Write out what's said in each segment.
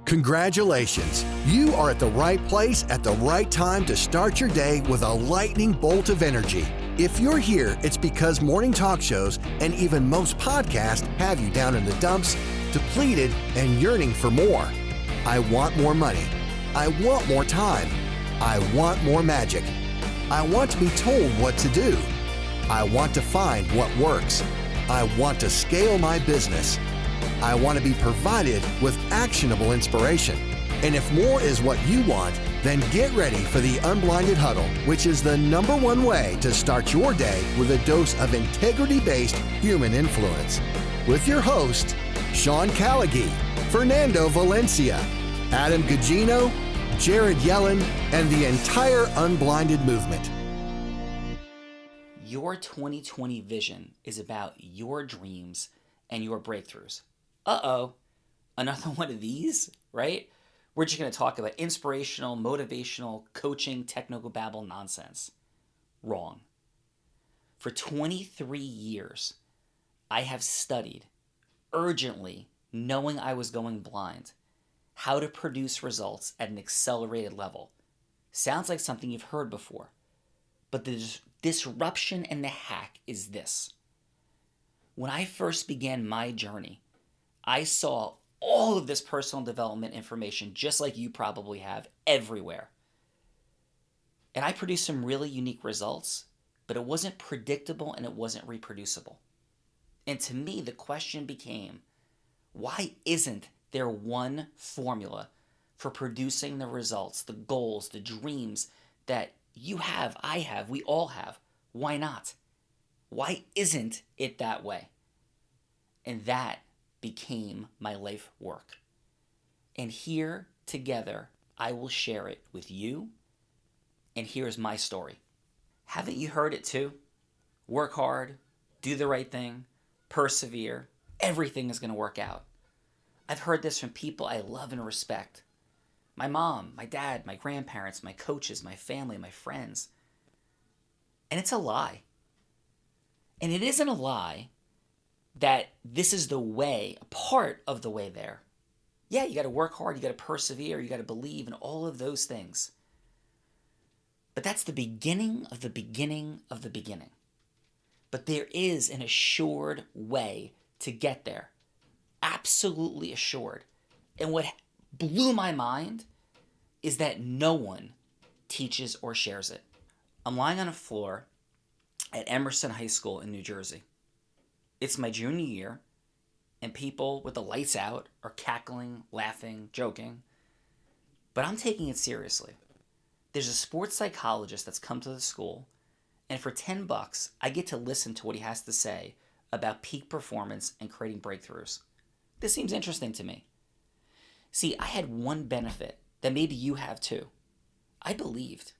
Congratulations! You are at the right place at the right time to start your day with a lightning bolt of energy. If you're here, it's because morning talk shows and even most podcasts have you down in the dumps, depleted and yearning for more. I want more money. I want more time. I want more magic. I want to be told what to do. I want to find what works. I want to scale my business. I want to be provided with actionable inspiration. And if more is what you want, then get ready for the Unblinded Huddle, which is the #1 way to start your day with a dose of integrity-based human influence. With your hosts, Sean Callagy, Fernando Valencia, Adam Gugino, Jared Yellen, and the entire Unblinded movement. Your 2020 vision is about your dreams and your breakthroughs. Another one of these, right? We're just going to talk about inspirational, motivational, coaching, technical babble nonsense. Wrong. For 23 years, I have studied urgently, knowing I was going blind, how to produce results at an accelerated level. Sounds like something you've heard before, but the disruption and the hack is this. When I first began my journey, I saw all of this personal development information, just like you probably have, everywhere. And I produced some really unique results, but it wasn't predictable and it wasn't reproducible. And to me, the question became, why isn't there one formula for producing the results, the goals, the dreams that you have, I have, we all have? Why not? Why isn't it that way? And that became my life work. And here together, I will share it with you. And here's my story. Haven't you heard it too? Work hard, do the right thing, persevere, everything is going to work out. I've heard this from people I love and respect. My mom, my dad, my grandparents, my coaches, my family, my friends. And it's a lie. And it isn't a lie that this is the way, a part of the way there. Yeah, you got to work hard, you got to persevere, you got to believe in all of those things. But that's the beginning of the beginning of the beginning. But there is an assured way to get there. Absolutely assured. And what blew my mind is that no one teaches or shares it. I'm lying on a floor at Emerson High School in New Jersey. It's my junior year, and people with the lights out are cackling, laughing, joking. But I'm taking it seriously. There's a sports psychologist that's come to the school, and for $10, I get to listen to what he has to say about peak performance and creating breakthroughs. This seems interesting to me. See, I had one benefit that maybe you have too. I believed.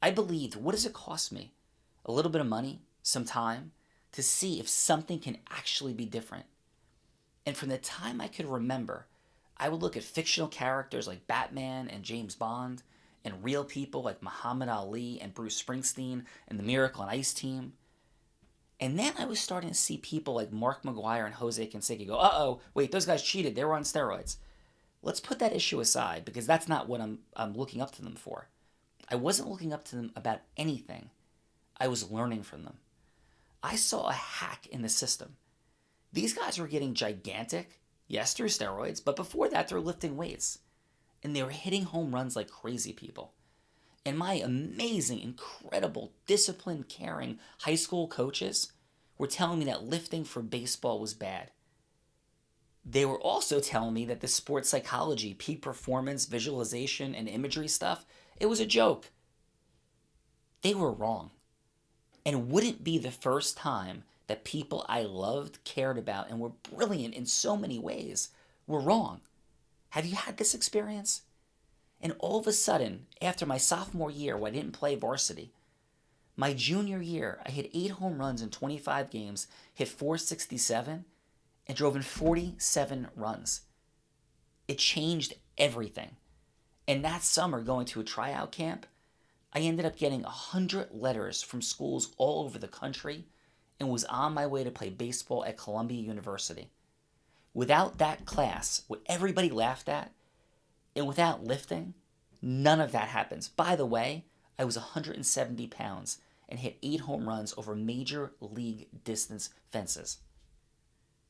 What does it cost me? A little bit of money, some time, to see if something can actually be different. And from the time I could remember, I would look at fictional characters like Batman and James Bond, and real people like Muhammad Ali and Bruce Springsteen and the Miracle on Ice team. And then I was starting to see people like Mark McGuire and Jose Canseco go, wait, those guys cheated, they were on steroids. Let's put that issue aside, because that's not what I'm looking up to them for. I wasn't looking up to them about anything. I was learning from them. I saw a hack in the system. These guys were getting gigantic, yes, through steroids, but before that, they're lifting weights. And they were hitting home runs like crazy people. And my amazing, incredible, disciplined, caring high school coaches were telling me that lifting for baseball was bad. They were also telling me that the sports psychology, peak performance, visualization, and imagery stuff, it was a joke. They were wrong. And wouldn't be the first time that people I loved, cared about, and were brilliant in so many ways were wrong. Have you had this experience? And all of a sudden, after my sophomore year where I didn't play varsity, my junior year, I hit 8 home runs in 25 games, hit 467, and drove in 47 runs. It changed everything. And that summer, going to a tryout camp, I ended up getting 100 letters from schools all over the country and was on my way to play baseball at Columbia University. Without that class, what everybody laughed at, And without lifting, none of that happens. By the way, I was 170 pounds and hit 8 home runs over major league distance fences.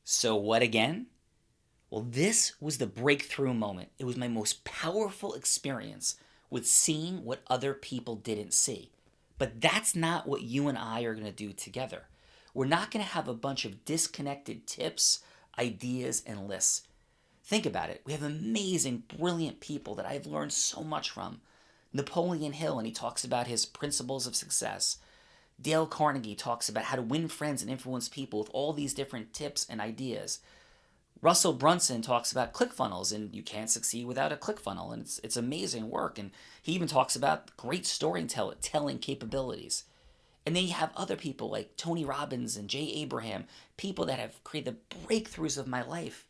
So what again? Well, this was the breakthrough moment. It was my most powerful experience with seeing what other people didn't see. But that's not what you and I are going to do together. We're not going to have a bunch of disconnected tips, ideas, and lists. Think about it. We have amazing, brilliant people that I've learned so much from. Napoleon Hill, and he talks about his principles of success. Dale Carnegie talks about how to win friends and influence people with all these different tips and ideas. Russell Brunson talks about ClickFunnels, and you can't succeed without a ClickFunnel, and it's amazing work. And he even talks about great storytelling capabilities. And then you have other people like Tony Robbins and Jay Abraham, people that have created the breakthroughs of my life.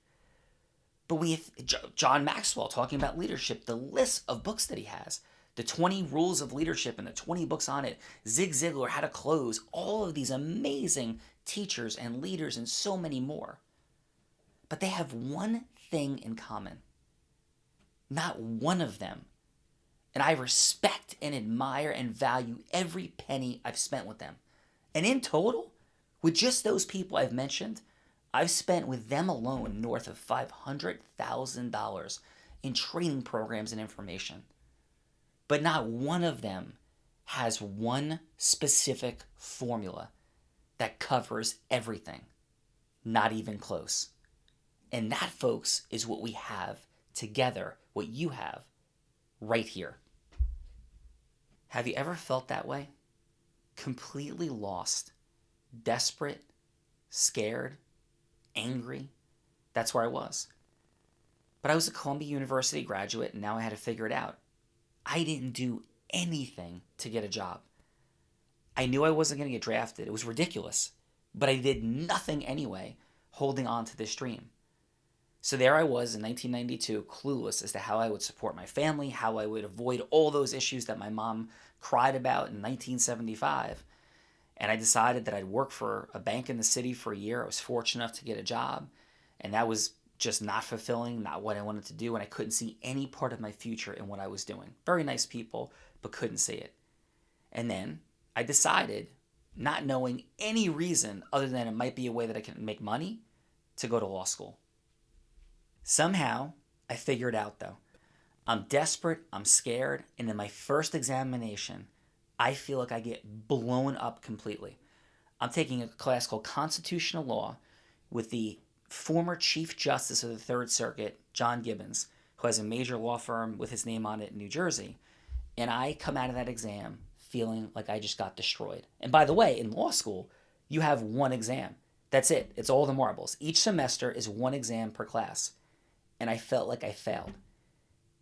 But we have John Maxwell talking about leadership, the list of books that he has, the 20 rules of leadership and the 20 books on it, Zig Ziglar, how to close, all of these amazing teachers and leaders and so many more. But they have one thing in common. Not one of them. And I respect and admire and value every penny I've spent with them. And in total, with just those people I've mentioned, I've spent with them alone north of $500,000 in training programs and information. But not one of them has one specific formula that covers everything. Not even close. And that, folks, is what we have together, what you have right here. Have you ever felt that way? Completely lost, desperate, scared, angry? That's where I was. But I was a Columbia University graduate, and now I had to figure it out. I didn't do anything to get a job. I knew I wasn't going to get drafted. It was ridiculous. But I did nothing anyway, holding on to this dream. So there I was in 1992, clueless as to how I would support my family, how I would avoid all those issues that my mom cried about in 1975. And I decided that I'd work for a bank in the city for a year. I was fortunate enough to get a job. And that was just not fulfilling, not what I wanted to do. And I couldn't see any part of my future in what I was doing. Very nice people, but couldn't see it. And then I decided, not knowing any reason other than it might be a way that I can make money, to go to law school. Somehow, I figured out though. I'm desperate, I'm scared, and in my first examination, I feel like I get blown up completely. I'm taking a class called Constitutional Law with the former Chief Justice of the Third Circuit, John Gibbons, who has a major law firm with his name on it in New Jersey. And I come out of that exam feeling like I just got destroyed. And by the way, in law school, you have one exam. That's it. It's all the marbles. Each semester is one exam per class. And I felt like I failed.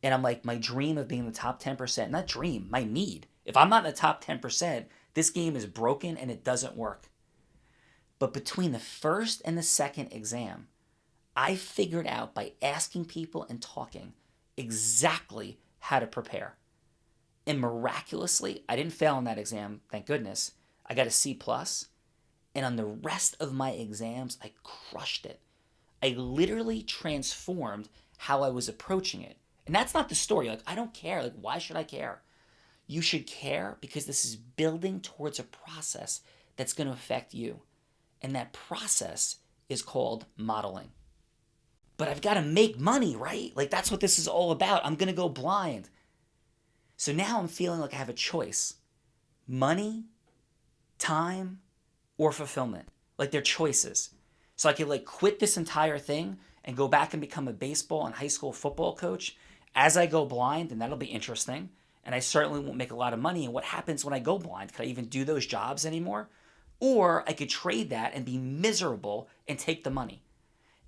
And I'm like, my dream of being in the top 10%, not dream, my need. If I'm not in the top 10%, this game is broken and it doesn't work. But between the first and the second exam, I figured out by asking people and talking exactly how to prepare. And miraculously, I didn't fail on that exam, thank goodness. I got a C+. And on the rest of my exams, I crushed it. I literally transformed how I was approaching it. And that's not the story. Like, I don't care. Like, why should I care? You should care because this is building towards a process that's going to affect you. And that process is called modeling. But I've got to make money, right? Like, that's what this is all about. I'm going to go blind. So now I'm feeling like I have a choice. Money, time, or fulfillment. Like, they're choices. So I could like quit this entire thing and go back and become a baseball and high school football coach as I go blind, and that'll be interesting. And I certainly won't make a lot of money. And what happens when I go blind? Could I even do those jobs anymore? Or I could trade that and be miserable and take the money.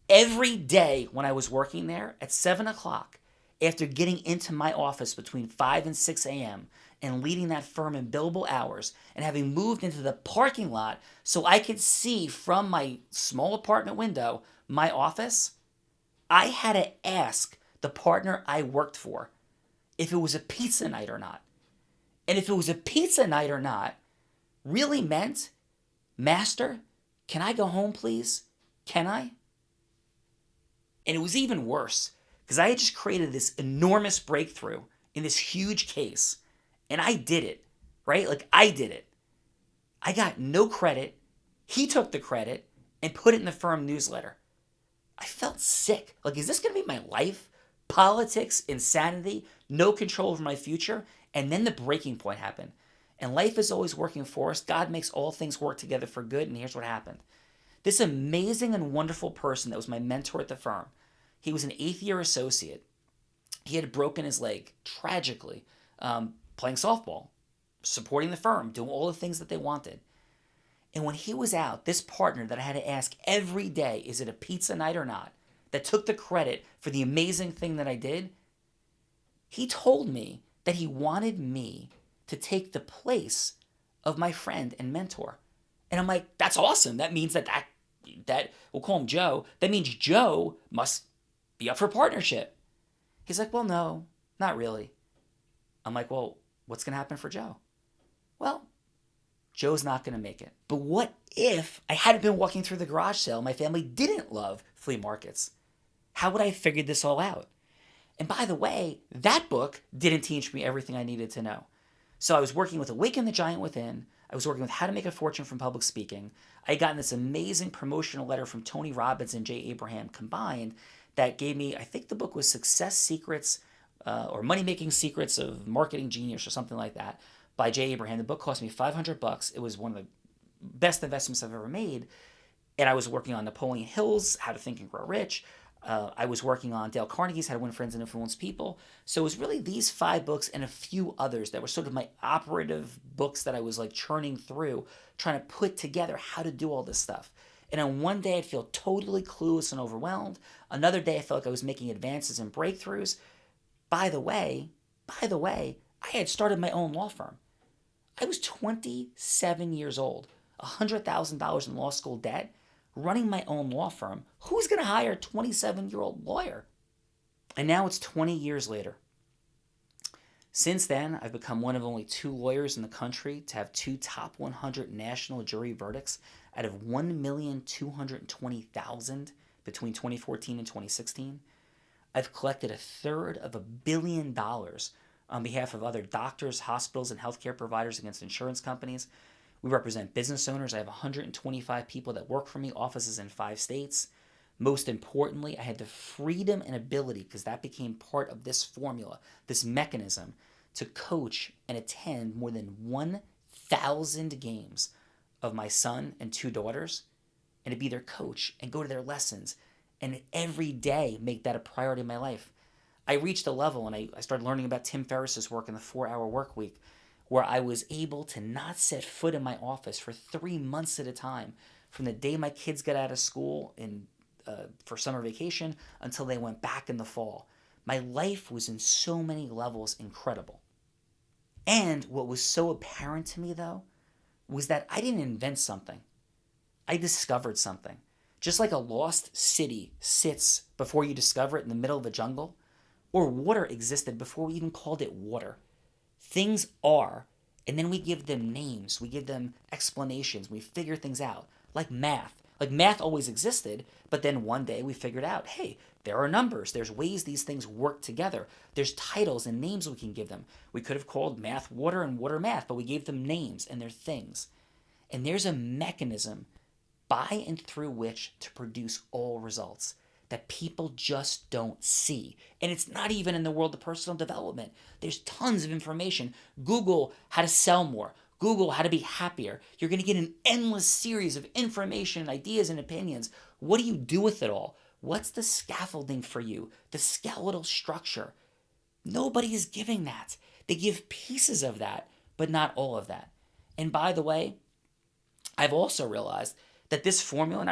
Every day when I was working there at 7 o'clock, after getting into my office between 5 and 6 a.m., and leading that firm in billable hours and having moved into the parking lot so I could see from my small apartment window my office, I had to ask the partner I worked for if it was a pizza night or not. And if it was a pizza night or not really meant, Master, can I go home please? Can I? And it was even worse because I had just created this enormous breakthrough in this huge case, and I did it, right? Like, I did it. I got no credit. He took the credit and put it in the firm newsletter. I felt sick. Like, is this going to be my life? Politics, insanity, no control over my future. And then the breaking point happened. And life is always working for us. God makes all things work together for good. And here's what happened. This amazing and wonderful person that was my mentor at the firm, he was an 8th-year associate. He had broken his leg tragically, playing softball, supporting the firm, doing all the things that they wanted. And when he was out, this partner that I had to ask every day, is it a pizza night or not, that took the credit for the amazing thing that I did, he told me that he wanted me to take the place of my friend and mentor. And I'm like, that's awesome. That means that we'll call him Joe. That means Joe must be up for partnership. He's like, well, no, not really. I'm like, well, what's going to happen for Joe? Well, Joe's not going to make it. But what if I hadn't been walking through the garage sale, my family didn't love flea markets? How would I have figured this all out? And by the way, that book didn't teach me everything I needed to know. So I was working with Awaken the Giant Within. I was working with How to Make a Fortune from Public Speaking. I had gotten this amazing promotional letter from Tony Robbins and Jay Abraham combined that gave me, I think the book was Success Secrets or Money Making Secrets of Marketing Genius or something like that by Jay Abraham. The book cost me $500. It was one of the best investments I've ever made. And I was working on Napoleon Hill's How to Think and Grow Rich. I was working on Dale Carnegie's How to Win Friends and Influence People. So it was really these 5 books and a few others that were sort of my operative books that I was like churning through, trying to put together how to do all this stuff. And on one day I'd feel totally clueless and overwhelmed. Another day I felt like I was making advances and breakthroughs. By the way, I had started my own law firm. I was 27 years old, $100,000 in law school debt, running my own law firm. Who's going to hire a 27-year-old lawyer? And now it's 20 years later. Since then, I've become one of only 2 lawyers in the country to have 2 top 100 national jury verdicts out of 1,220,000 between 2014 and 2016. I've collected $250 million on behalf of other doctors, hospitals, and healthcare providers against insurance companies. We represent business owners. I have 125 people that work for me, offices in 5 states. Most importantly, I had the freedom and ability, because that became part of this formula, this mechanism, to coach and attend more than 1,000 games of my son and 2 daughters, and to be their coach and go to their lessons and every day make that a priority in my life. I reached a level, and I started learning about Tim Ferriss's work in the 4-hour work week, where I was able to not set foot in my office for 3 months at a time, from the day my kids got out of school for summer vacation until they went back in the fall. My life was in so many levels incredible. And what was so apparent to me, though, was that I didn't invent something. I discovered something. Just like a lost city sits before you discover it in the middle of the jungle, or water existed before we even called it water. Things are, and then we give them names, we give them explanations, we figure things out, like math. Like math always existed, but then one day we figured out, hey, there are numbers, there's ways these things work together, there's titles and names we can give them. We could have called math water and water math, but we gave them names and they're things. And there's a mechanism by and through which to produce all results that people just don't see. And it's not even in the world of personal development. There's tons of information. Google how to sell more. Google how to be happier. You're going to get an endless series of information, ideas, and opinions. What do you do with it all? What's the scaffolding for you? The skeletal structure. Nobody is giving that. They give pieces of that, but not all of that. And by the way, I've also realized that this formula,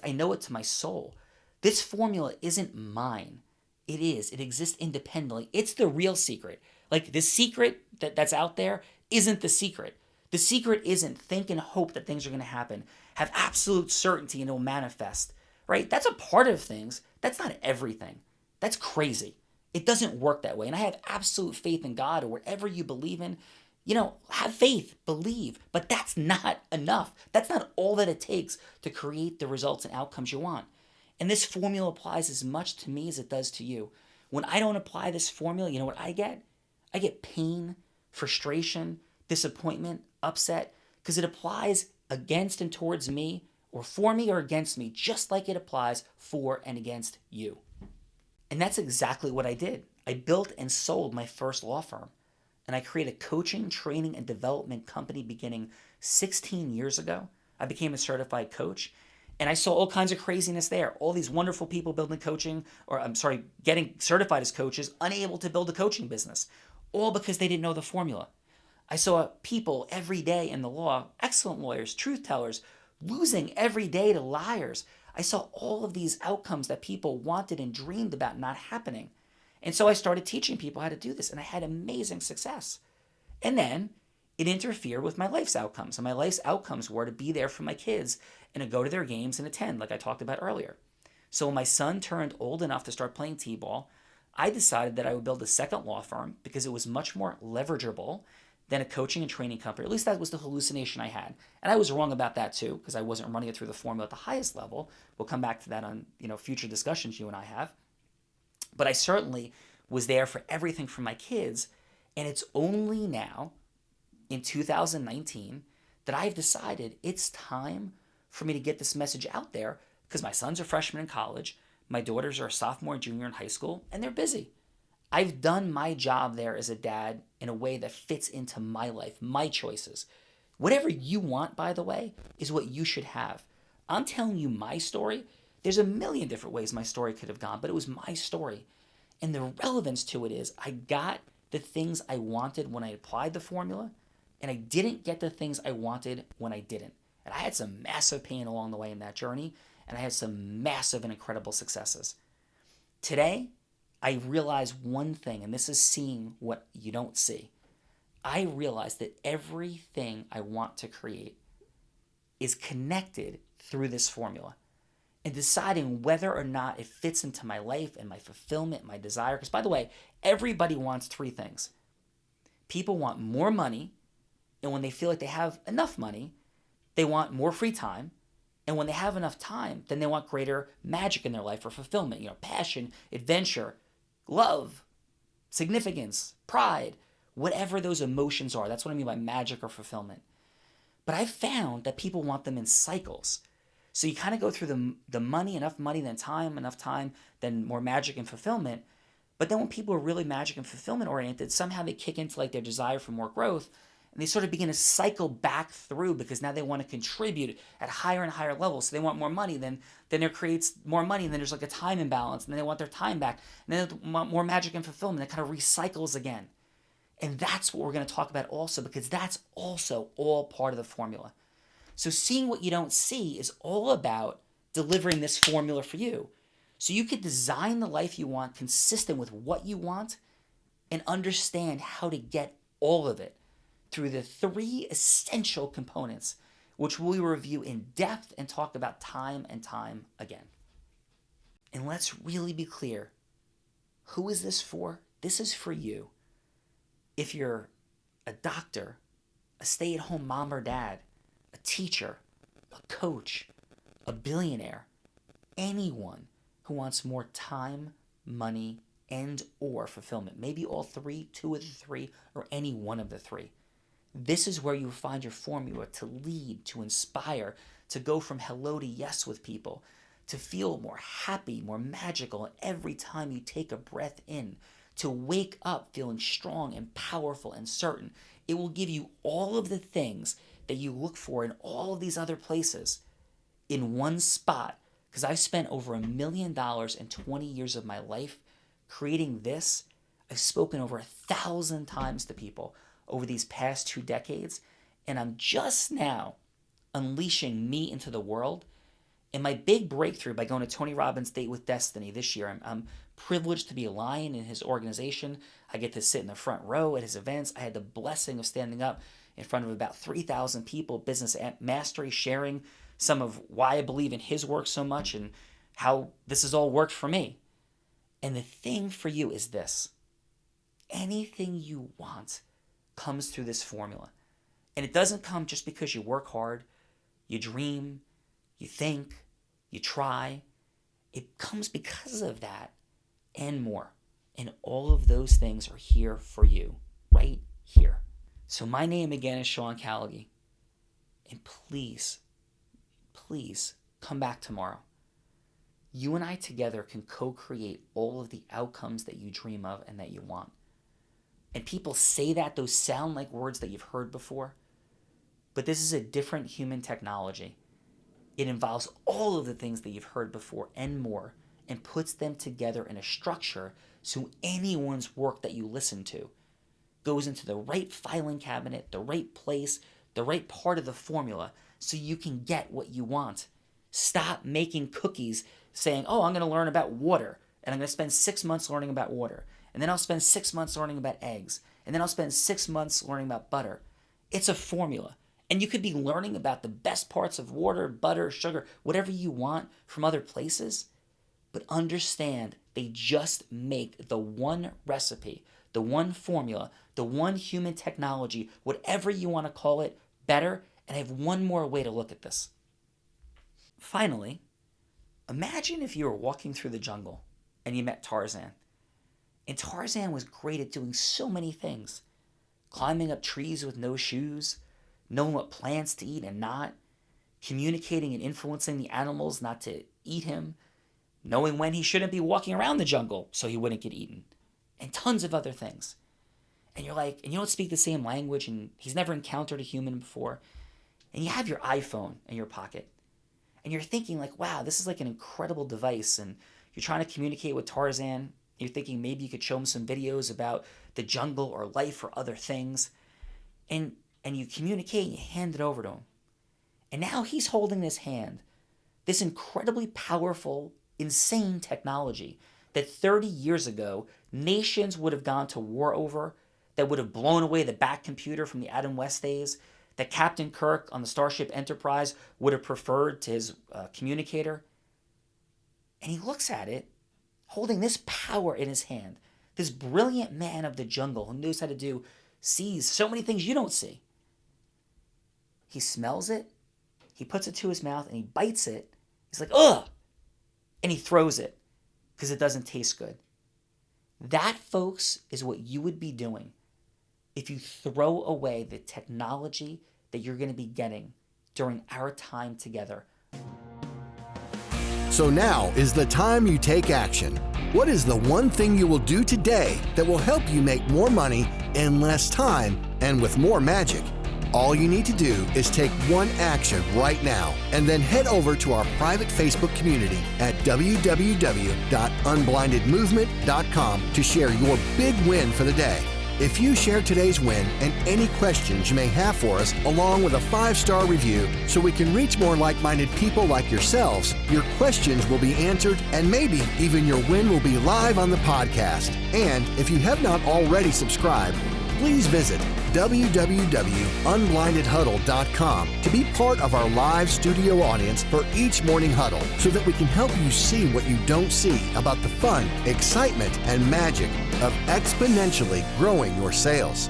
I know it to my soul. This formula isn't mine. It is. It exists independently. It's the real secret. Like the secret that's out there isn't the secret. The secret isn't think and hope that things are going to happen. Have absolute certainty and it'll manifest. Right? That's a part of things. That's not everything. That's crazy. It doesn't work that way. And I have absolute faith in God or whatever you believe in. Have faith, believe, but that's not enough. That's not all that it takes to create the results and outcomes you want. And this formula applies as much to me as it does to you. When I don't apply this formula, you know what I get? I get pain, frustration, disappointment, upset, because it applies against and towards me, or for me or against me, just like it applies for and against you. And that's exactly what I did. I built and sold my first law firm. And I created a coaching, training, and development company beginning 16 years ago. I became a certified coach. And I saw all kinds of craziness there. All these wonderful people building coaching, getting certified as coaches, unable to build a coaching business. All because they didn't know the formula. I saw people every day in the law, excellent lawyers, truth tellers, losing every day to liars. I saw all of these outcomes that people wanted and dreamed about not happening. And so I started teaching people how to do this, and I had amazing success. And then it interfered with my life's outcomes. And my life's outcomes were to be there for my kids and to go to their games and attend, like I talked about earlier. So when my son turned old enough to start playing t-ball, I decided that I would build a second law firm because it was much more leverageable than a coaching and training company. At least that was the hallucination I had. And I was wrong about that too, because I wasn't running it through the formula at the highest level. We'll come back to that on future discussions you and I have. But I certainly was there for everything for my kids. And it's only now, in 2019, that I've decided it's time for me to get this message out there, because my sons are freshmen in college, my daughters are a sophomore and junior in high school, and they're busy. I've done my job there as a dad in a way that fits into my life, my choices. Whatever you want, by the way, is what you should have. I'm telling you my story. There's a million different ways my story could have gone, but it was my story. And the relevance to it is I got the things I wanted when I applied the formula, and I didn't get the things I wanted when I didn't. And I had some massive pain along the way in that journey, and I had some massive and incredible successes. Today, I realize one thing, and this is seeing what you don't see. I realize that everything I want to create is connected through this formula. And deciding whether or not it fits into my life and my fulfillment, my desire. Because by the way, everybody wants three things. People want more money, and when they feel like they have enough money, they want more free time. And when they have enough time, then they want greater magic in their life or fulfillment, passion, adventure, love, significance, pride, whatever those emotions are. That's what I mean by magic or fulfillment. But I've found that people want them in cycles. So you kind of go through the money, enough money, then time, enough time, then more magic and fulfillment. But then when people are really magic and fulfillment oriented, somehow they kick into like their desire for more growth, and they sort of begin to cycle back through because now they want to contribute at higher and higher levels. So they want more money, then there creates more money, and then there's like a time imbalance, and then they want their time back, and then they want more magic and fulfillment. It kind of recycles again. And that's what we're going to talk about also, because that's also all part of the formula. So seeing what you don't see is all about delivering this formula for you. So you could design the life you want consistent with what you want and understand how to get all of it through the three essential components, which we will review in depth and talk about time and time again. And let's really be clear. Who is this for? This is for you. If you're a doctor, a stay-at-home mom or dad, a teacher, a coach, a billionaire, anyone who wants more time, money, and or fulfillment, maybe all three, two of the three, or any one of the three. This is where you find your formula to lead, to inspire, to go from hello to yes with people, to feel more happy, more magical every time you take a breath in, to wake up feeling strong and powerful and certain. It will give you all of the things that you look for in all of these other places in one spot. Because I've spent over $1 million in 20 years of my life creating this. I've spoken over 1,000 times to people over these past 2 decades, and I'm just now unleashing me into the world. And my big breakthrough by going to Tony Robbins' Date with Destiny this year, I'm privileged to be a lion in his organization. I get to sit in the front row at his events. I had the blessing of standing up in front of about 3,000 people, business mastery, sharing some of why I believe in his work so much and how this has all worked for me. And the thing for you is this. Anything you want comes through this formula. And it doesn't come just because you work hard, you dream, you think, you try. It comes because of that and more. And all of those things are here for you, right here. So my name again is Sean Callagy. And please, please come back tomorrow. You and I together can co-create all of the outcomes that you dream of and that you want. And people say that, those sound like words that you've heard before. But this is a different human technology. It involves all of the things that you've heard before and more, and puts them together in a structure so anyone's work that you listen to goes into the right filing cabinet, the right place, the right part of the formula, so you can get what you want. Stop making cookies saying, oh, I'm going to learn about water, and I'm going to spend 6 months learning about water, and then I'll spend 6 months learning about eggs, and then I'll spend 6 months learning about butter. It's a formula. And you could be learning about the best parts of water, butter, sugar, whatever you want from other places. But understand, they just make the one recipe, the one formula, the one human technology, whatever you want to call it, better. And I have one more way to look at this. Finally, imagine if you were walking through the jungle and you met Tarzan. And Tarzan was great at doing so many things. Climbing up trees with no shoes, knowing what plants to eat and not, communicating and influencing the animals not to eat him, knowing when he shouldn't be walking around the jungle so he wouldn't get eaten, and tons of other things. And you're like, and you don't speak the same language, and he's never encountered a human before, and you have your iPhone in your pocket, and you're thinking like, wow, this is like an incredible device, and you're trying to communicate with Tarzan. You're thinking maybe you could show him some videos about the jungle or life or other things, and you communicate and you hand it over to him. And now he's holding this hand, this incredibly powerful, insane technology that 30 years ago, nations would have gone to war over, that would have blown away the Bat computer from the Adam West days, that Captain Kirk on the Starship Enterprise would have preferred to his communicator. And he looks at it, holding this power in his hand, this brilliant man of the jungle who knows how to sees so many things you don't see. He smells it, he puts it to his mouth, and he bites it. He's like, ugh! And he throws it because it doesn't taste good. That, folks, is what you would be doing if you throw away the technology that you're going to be getting during our time together. So now is the time you take action. What is the one thing you will do today that will help you make more money in less time and with more magic? All you need to do is take one action right now and then head over to our private Facebook community at www.unblindedmovement.com to share your big win for the day. If you share today's win and any questions you may have for us, along with a 5-star review so we can reach more like-minded people like yourselves, your questions will be answered and maybe even your win will be live on the podcast. And if you have not already subscribed, please visit www.unblindedhuddle.com to be part of our live studio audience for each morning huddle so that we can help you see what you don't see about the fun, excitement, and magic of exponentially growing your sales.